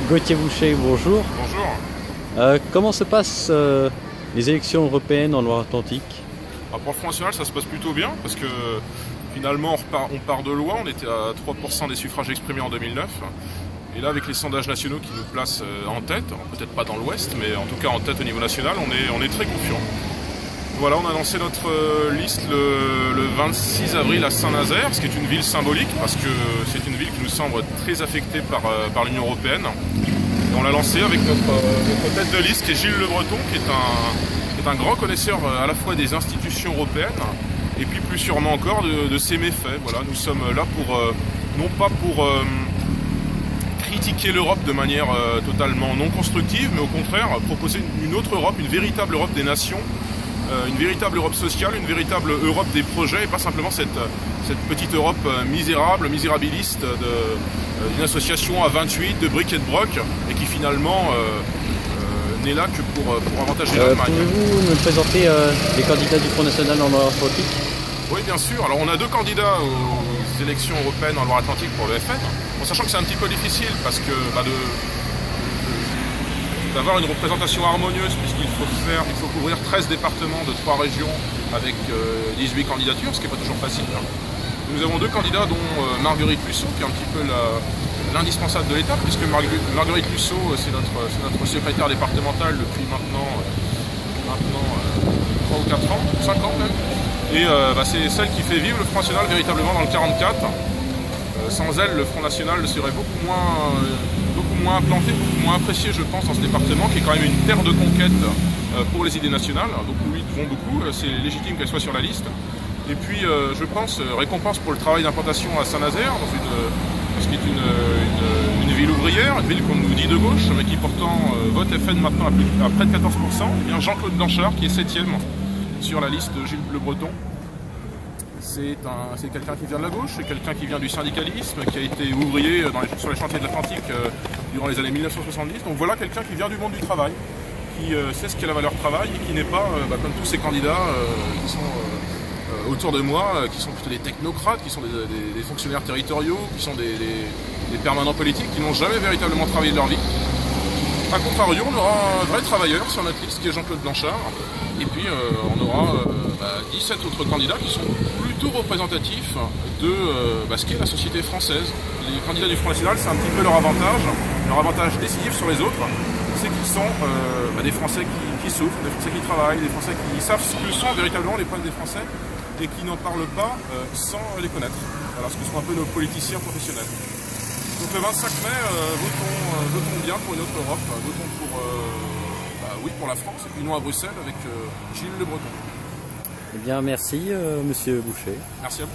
Gauthier Boucher, bonjour. Bonjour. Comment se passent les élections européennes en Loire-Atlantique? Pour le Front National, ça se passe plutôt bien parce que finalement on part de loin. On était à 3% des suffrages exprimés en 2009. Et là, avec les sondages nationaux qui nous placent en tête, peut-être pas dans l'Ouest, mais en tout cas en tête au niveau national, on est très confiant. Voilà, on a lancé notre liste le 26 avril à Saint-Nazaire, ce qui est une ville symbolique parce que c'est une ville qui nous semble très affectée par l'Union européenne. Et on l'a lancé avec notre tête de liste qui est Gilles Le Breton, qui est un grand connaisseur à la fois des institutions européennes et puis plus sûrement encore de ses méfaits. Voilà, nous sommes là pour, non pas pour critiquer l'Europe de manière totalement non constructive, mais au contraire proposer une autre Europe, une véritable Europe des nations, une véritable Europe sociale, une véritable Europe des projets, et pas simplement cette petite Europe misérable, misérabiliste d'une association à 28 de briques et de broc, et qui finalement n'est là que pour avantager l'Allemagne. Pouvez-vous me présenter les candidats du Front National en Loire-Atlantique? Oui, bien sûr. Alors on a deux candidats aux élections européennes en Loire-Atlantique pour le FN, en sachant que c'est un petit peu difficile parce que d'avoir une représentation harmonieuse, puisqu'il faut couvrir 13 départements de 3 régions avec 18 candidatures, ce qui n'est pas toujours facile. Nous avons deux candidats dont Marguerite Lusso, qui est un petit peu l'indispensable de l'État, puisque Marguerite Lusso, c'est notre secrétaire départementale depuis maintenant 3 ou 4 ans, 5 ans même. Et c'est celle qui fait vivre le Front National véritablement dans le 44. Sans elle, le Front National serait beaucoup moins implanté, beaucoup moins apprécié, je pense, dans ce département, qui est quand même une terre de conquête pour les idées nationales. Donc nous lui devons beaucoup, c'est légitime qu'elle soit sur la liste. Et puis, je pense, récompense pour le travail d'implantation à Saint-Nazaire, ce qui est une ville ouvrière, une ville qu'on nous dit de gauche, mais qui pourtant vote FN maintenant à près de 14%. Et bien Jean-Claude Blanchard, qui est 7e sur la liste de Gilles Le Breton. C'est quelqu'un qui vient de la gauche, c'est quelqu'un qui vient du syndicalisme, qui a été ouvrier sur les chantiers de l'Atlantique durant les années 1970. Donc voilà quelqu'un qui vient du monde du travail, qui sait ce qu'est la valeur travail et qui n'est pas, comme tous ces candidats qui sont autour de moi, qui sont plutôt des technocrates, qui sont des fonctionnaires territoriaux, qui sont des permanents politiques, qui n'ont jamais véritablement travaillé de leur vie. A contrario, on aura un vrai travailleur sur notre liste qui est Jean-Claude Blanchard. Et puis on aura 17 autres candidats qui sont plutôt représentatifs de ce qu'est la société française. Les candidats du Front National, c'est un petit peu leur avantage décisif sur les autres, c'est qu'ils sont des Français qui souffrent, des Français qui travaillent, des Français qui savent ce que sont véritablement les problèmes des Français et qui n'en parlent pas sans les connaître. Alors ce que sont un peu nos politiciens professionnels. Donc le 25 mai, votons bien pour une autre Europe, votons pour la France, et puis non à Bruxelles avec Gilles Le Breton. Eh bien, merci, monsieur Boucher. Merci à vous.